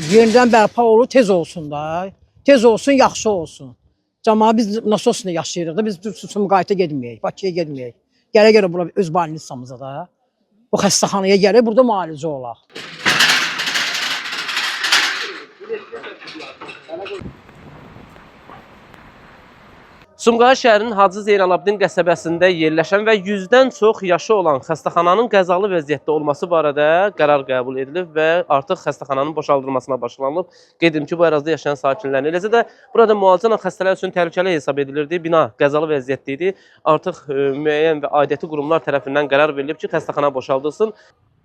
Yenidən bərpa olur, tez olsun da. Tez olsun, yaxşı olsun. Cəmaət biz nasosla yaşayırıq da, biz Sumqayıta getməyək, Bakıya getməyək. Gələ bura öz больницamıza da. Bu xəstəxanaya gələ, burada müalicə olaq. Sumqayıt şəhərinin Hacı Zeynalabdin qəsəbəsində yerləşən və 100-dən çox yaşı olan xəstəxananın qəzalı vəziyyətdə olması barədə qərar qəbul edilib və artıq xəstəxananın boşaldılmasına başlanılıb. Qeyd edim ki, bu ərazidə yaşayan sakinlərin, eləcə də burada müalicə olan xəstələr üçün təhlükəli hesab edilirdi. Bina qəzalı vəziyyətdə idi. Artıq müəyyən və aidiyyəti qurumlar tərəfindən qərar verilib ki, xəstəxana boşaldılsın.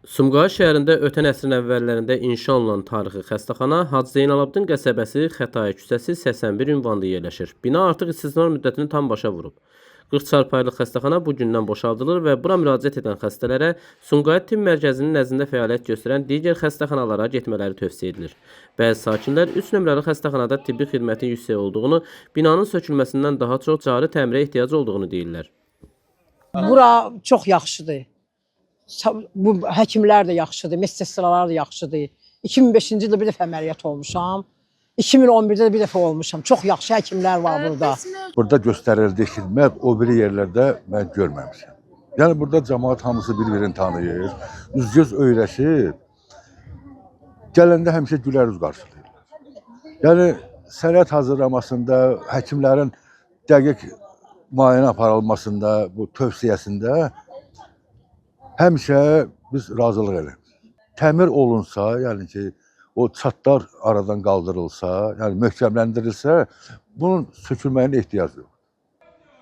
Sumqayıt şəhərində ötən əsrin əvvəllərində inşa olunan tarixi xəstəxana Hacı Zeynalabdin qəsəbəsi Xətai küçəsi 81 ünvanında yerləşir. Bina artıq istismar müddətini tam başa vurub. 40 çarpayılıq xəstəxana bu gündən boşaldılır və bura müraciət edən xəstələrə Sumqayıt Tibb Mərkəzinin nəzdində fəaliyyət göstərən digər xəstəxanalara getmələri tövsiyə edilir. Bəzi sakinlər 3 nömrəli xəstəxanada tibbi xidmətin yüksək olduğunu, binanın sökülməsindən daha çox cari təmirə ehtiyac olduğunu deyirlər. Bura çox yaxşıdır. Bu həkimlər də yaxşıdır, medsestralar da yaxşıdır. 2005-ci ildə bir dəfə əməliyyat olmuşam. 2011-də də bir dəfə olmuşam. Çox yaxşı həkimlər var burada. Burada göstərildiyi xidmət o biri yerlərdə mən görməmişəm. Yəni burada cəmaət hamısı bir-birini tanıyır, üz-göz öyrəşir. Gələndə həmişə gülər üz qarşılayırlar. Yəni sənəd hazırlamasında, həkimlərin dəqiq müayinə aparılmasında, bu tövsiyəsində həmişə biz razılıq edirik. Təmir olunsa, yəni ki, o çatlar aradan qaldırılsa, yəni möhkəmləndirilsə, bunun sökülməyinə ehtiyac yox.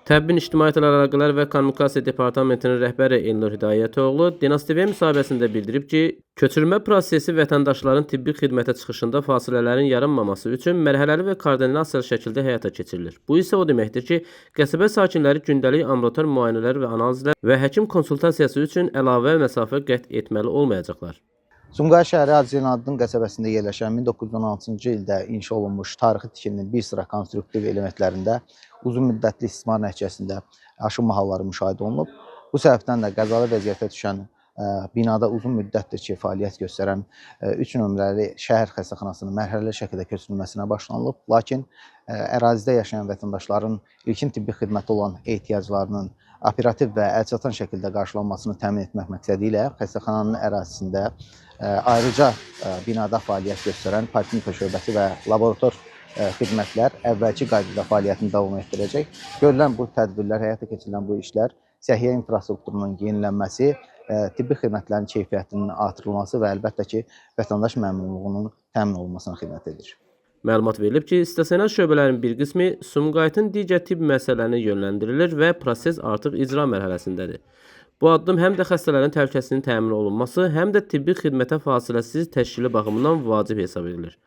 Təbbin İctimaiyyət Əlaqələr və Kommunikasiya Departamentinin rəhbəri Elnur Hidayətoğlu Dinas TV müsahibəsində bildirib ki, köçürülmə prosesi vətəndaşların tibbi xidmətə çıxışında fasilələrin yaranmaması üçün mərhələli və koordinasiyalı şəkildə həyata keçirilir. Bu isə o deməkdir ki, qəsəbə sakinləri gündəlik ambulator müayinələr və analizlər və həkim konsultasiyası üçün əlavə məsafə qət etməli olmayacaqlar. Sumqayıt şəhəri Hacı Zeynalabdin qəsəbəsində yerləşən 1916-cı ildə inşa olunmuş tarixi tikilinin bir sıra konstruktiv elementlərində uzun müddətli istismar nəticəsində aşınma halları müşahidə olunub. Bu səbəbdən də qəzalı vəziyyətə düşən binada uzun müddətdir ki, fəaliyyət göstərən 3 nömrəli şəhər xəstəxanasının mərhələli şəkildə köçürülməsinə başlanılıb. Lakin ərazidə yaşayan vətəndaşların ilkin tibbi xidmətə olan ehtiyaclarının operativ və əlçatan şəkildə qarşılanmasını təmin etmək məqsədi ilə xəstəxananın ərazisində ayrıca binada fəaliyyət göstərən poliklinika şöbəsi və laborator xidmətlər əvvəlki qaydada fəaliyyətini davam etdirəcək. Görülən bu tədbirlər, həyata keçirilən bu işlər səhiyyə infrastrukturunun yenilənməsi, tibbi xidmətlərin keyfiyyətinin artırılması və əlbəttə ki, vətəndaş məmnunluğunun təmin olunmasına xidmət edir. Məlumat verilib ki, stasionar şöbələrin bir qismi Sumqayıtın digər tibb müəssisələrinə yönləndirilir və proses artıq icra mərhələsindədir. Bu addım həm də xəstələrin təhlükəsinin təmin olunması, həm də tibbi xidmətə fasiləsiz təşkili baxımından vacib hesab edilir.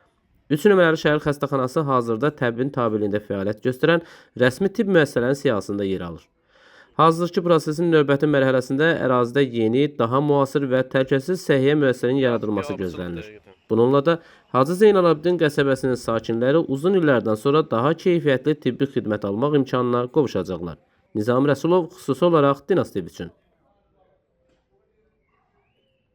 3 nömrəli şəhər xəstəxanası hazırda təbbin tabeliyində fəaliyyət göstərən rəsmi tibb müəssisələrinin siyahısında yer alır. Hazırki prosesin növbəti mərhələsində ərazidə yeni, daha müasir və təhlükəsiz səhiyyə müəssisələrinin yaradılması gözlənilir. Bununla da Hacı Zeynalabdin qəsəbəsinin sakinləri uzun illərdən sonra daha keyfiyyətli tibbi xidmət almaq imkanına qovuşacaqlar. Nizami Rəsulov xüsusi olaraq Dinas TV üçün.